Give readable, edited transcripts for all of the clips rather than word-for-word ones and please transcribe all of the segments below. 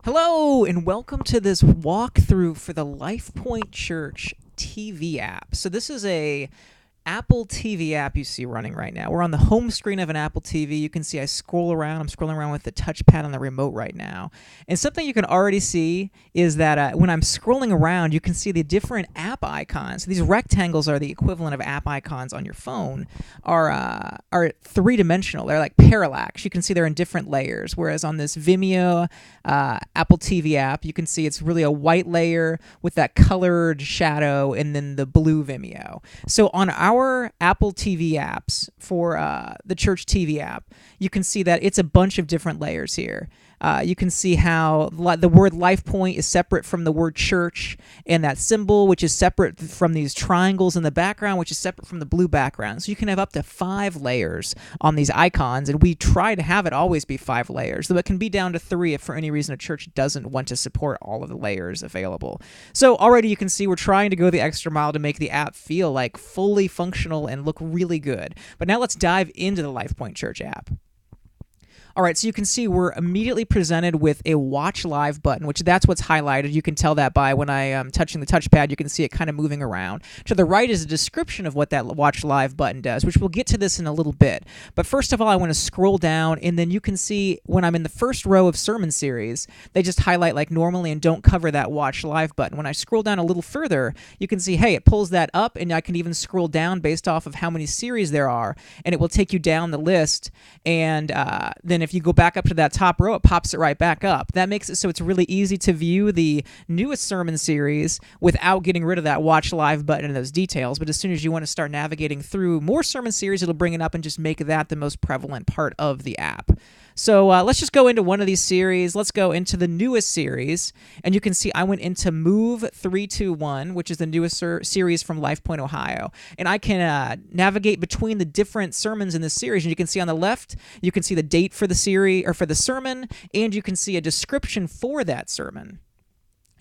Hello, and welcome to this walkthrough for the Lifepoint Church TV app. So this is a Apple TV app you see running right now. We're on the home screen of an Apple TV. You can see I scroll around. I'm scrolling around with the touchpad on the remote right now. And something you can already see is that when I'm scrolling around, you can see the different app icons. So these rectangles are the equivalent of app icons on your phone, are three-dimensional. They're like parallax. You can see they're in different layers, whereas on this Vimeo Apple TV app, you can see it's really a white layer with that colored shadow and then the blue Vimeo. So on our Apple TV apps for the church TV app, you can see that it's a bunch of different layers here. You can see how the word Lifepoint is separate from the word church, and that symbol, which is separate from these triangles in the background, which is separate from the blue background. So you can have up to 5 layers on these icons, and we try to have it always be 5 layers, though it can be down to 3 if for any reason a church doesn't want to support all of the layers available. So already you can see we're trying to go the extra mile to make the app feel like fully functional and look really good. But now let's dive into the Lifepoint Church app. All right, so you can see we're immediately presented with a Watch Live button, which that's what's highlighted. You can tell that by when I am touching the touchpad, you can see it kind of moving around. To the right is a description of what that Watch Live button does, which we'll get to this in a little bit. But first of all, I want to scroll down, and then you can see when I'm in the first row of sermon series, they just highlight like normally and don't cover that Watch Live button. When I scroll down a little further, you can see, hey, it pulls that up, and I can even scroll down based off of how many series there are, and it will take you down the list, and then if you go back up to that top row, it pops it right back up. That makes it so it's really easy to view the newest sermon series without getting rid of that Watch Live button and those details. But as soon as you want to start navigating through more sermon series, it'll bring it up and just make that the most prevalent part of the app. So let's just go into one of these series. Let's go into the newest series. And you can see I went into Move 321, which is the newest series from Lifepoint Ohio. And I can navigate between the different sermons in this series. And you can see on the left, you can see the date for the series or for the sermon, and you can see a description for that sermon.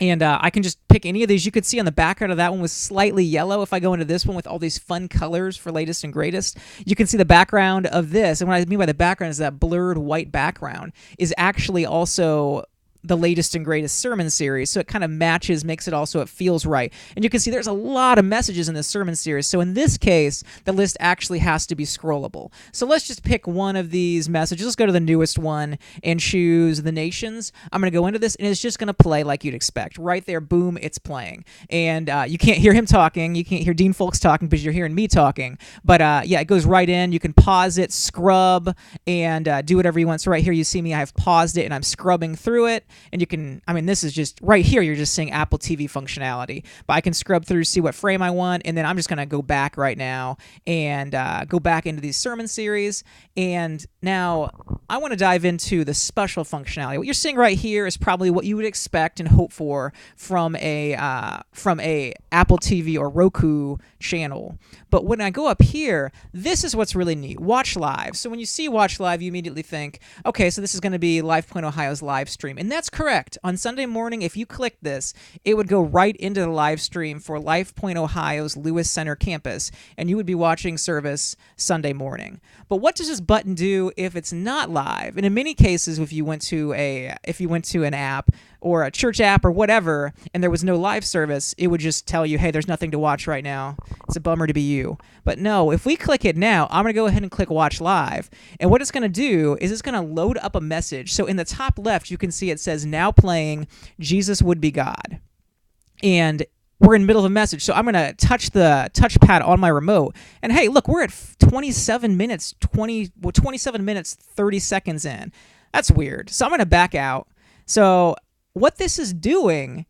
And I can just pick any of these. You could see on the background of that one was slightly yellow. If I go into this one with all these fun colors for latest and greatest, you can see the background of this. And what I mean by the background is that blurred white background is actually also the latest and greatest sermon series, so it kind of matches, makes it also, it feels right. And you can see there's a lot of messages in this sermon series, so in this case, the list actually has to be scrollable. So let's just pick one of these messages. Let's go to the newest one and choose the nations. I'm going to go into this, and it's just going to play like you'd expect. Right there, boom, it's playing. And you can't hear him talking, you can't hear Dean Folks talking because you're hearing me talking, but yeah, it goes right in. You can pause it, scrub, and do whatever you want. So right here, you see me, I've paused it, and I'm scrubbing through it. And you can, I mean, this is just, right here, you're just seeing Apple TV functionality. But I can scrub through, see what frame I want, and then I'm just going to go back right now and go back into these sermon series. And now I want to dive into the special functionality. What you're seeing right here is probably what you would expect and hope for from a Apple TV or Roku channel. But when I go up here, this is what's really neat. Watch Live. So when you see Watch Live, you immediately think, okay, so this is going to be Lifepoint Ohio's live stream. And that's correct. On Sunday morning, if you click this, it would go right into the live stream for Lifepoint Ohio's Lewis Center campus, and you would be watching service Sunday morning. But what does this button do if it's not live? And in many cases, if you went to an app or a church app or whatever, and there was no live service, it would just tell you, hey, there's nothing to watch right now. It's a bummer to be you. But no, if we click it now, I'm going to go ahead and click Watch Live. And what it's going to do is it's going to load up a message. So in the top left, you can see it says, now playing Jesus Would Be God. And we're in the middle of a message. So I'm going to touch the touchpad on my remote. And hey, look, we're at 27 minutes, 30 seconds in. That's weird. So I'm going to back out. So what this is doing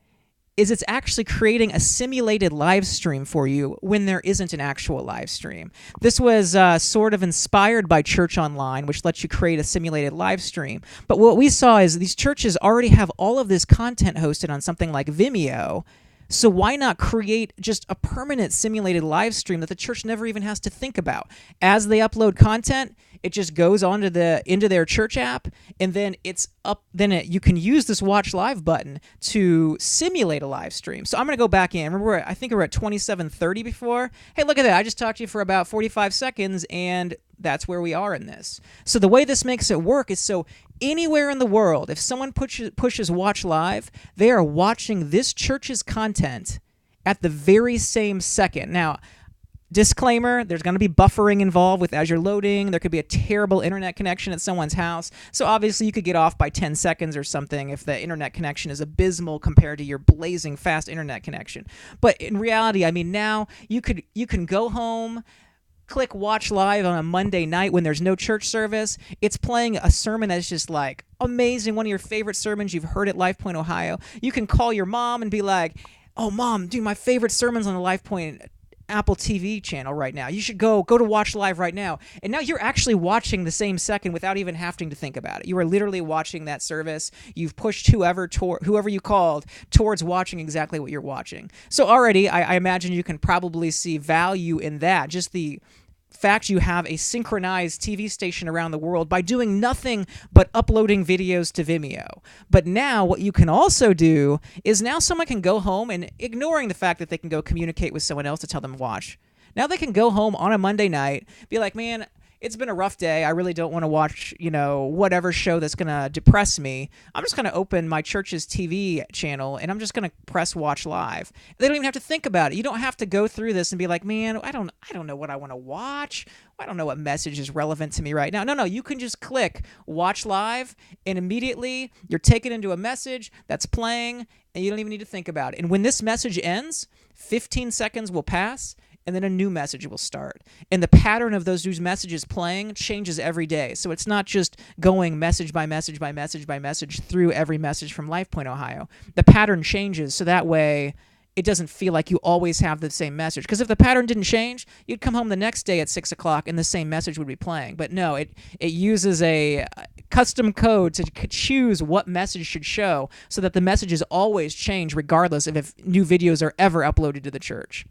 is it's actually creating a simulated live stream for you when there isn't an actual live stream. This was sort of inspired by Church Online, which lets you create a simulated live stream. But what we saw is these churches already have all of this content hosted on something like Vimeo. So why not create just a permanent simulated live stream that the church never even has to think about? As they upload content, it just goes onto into their church app, and then it's up. Then you can use this Watch Live button to simulate a live stream. So I'm going to go back in. Remember, I think we were at 27:30 before. Hey, look at that! I just talked to you for about 45 seconds, and that's where we are in this. So the way this makes it work is so anywhere in the world, if someone pushes watch live, they are watching this church's content at the very same second. Now, disclaimer, there's going to be buffering involved with as you're loading. There could be a terrible internet connection at someone's house. So obviously you could get off by 10 seconds or something if the internet connection is abysmal compared to your blazing fast internet connection. But in reality, I mean, now you can go home, click watch live on a Monday night when there's no church service. It's playing a sermon that's just like amazing, one of your favorite sermons you've heard at Lifepoint Ohio. You can call your mom and be like, "Oh, Mom, dude, my favorite sermon's on the Lifepoint Apple TV channel right now. You should go to watch live right now." And now you're actually watching the same second without even having to think about it. You are literally watching that service. You've pushed whoever you called towards watching exactly what you're watching. So already, I imagine you can probably see value in that. Just the fact you have a synchronized TV station around the world by doing nothing but uploading videos to Vimeo. But now what you can also do is now someone can go home, and ignoring the fact that they can go communicate with someone else to tell them to watch, now they can go home on a Monday night, be like, "Man, it's been a rough day. I really don't want to watch, whatever show that's going to depress me. I'm just going to open my church's TV channel and I'm just going to press watch live." They don't even have to think about it. You don't have to go through this and be like, "Man, I don't know what I want to watch. I don't know what message is relevant to me right now." No, you can just click watch live and immediately you're taken into a message that's playing and you don't even need to think about it. And when this message ends, 15 seconds will pass and then a new message will start. And the pattern of those new messages playing changes every day. So it's not just going message by message by message by message through every message from Lifepoint Ohio. The pattern changes so that way it doesn't feel like you always have the same message. Because if the pattern didn't change, you'd come home the next day at 6 o'clock and the same message would be playing. But no, it uses a custom code to choose what message should show so that the messages always change regardless of if new videos are ever uploaded to the church.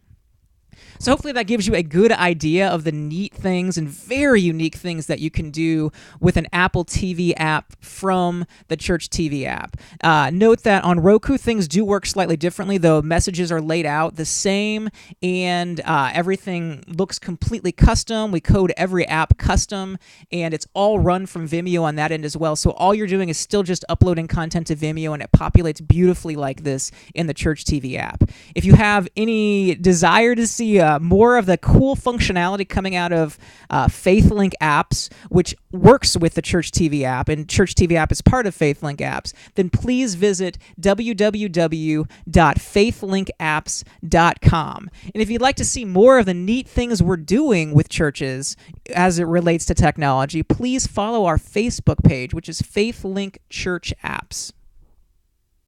So hopefully that gives you a good idea of the neat things and very unique things that you can do with an Apple TV app from the Church TV app. Note that on Roku, things do work slightly differently, though messages are laid out the same and everything looks completely custom. We code every app custom, and it's all run from Vimeo on that end as well. So all you're doing is still just uploading content to Vimeo, and it populates beautifully like this in the Church TV app. If you have any desire to see more of the cool functionality coming out of FaithLink Apps, which works with the Church TV app, and Church TV app is part of FaithLink Apps, then please visit www.faithlinkapps.com. And if you'd like to see more of the neat things we're doing with churches as it relates to technology, please follow our Facebook page, which is FaithLink Church Apps.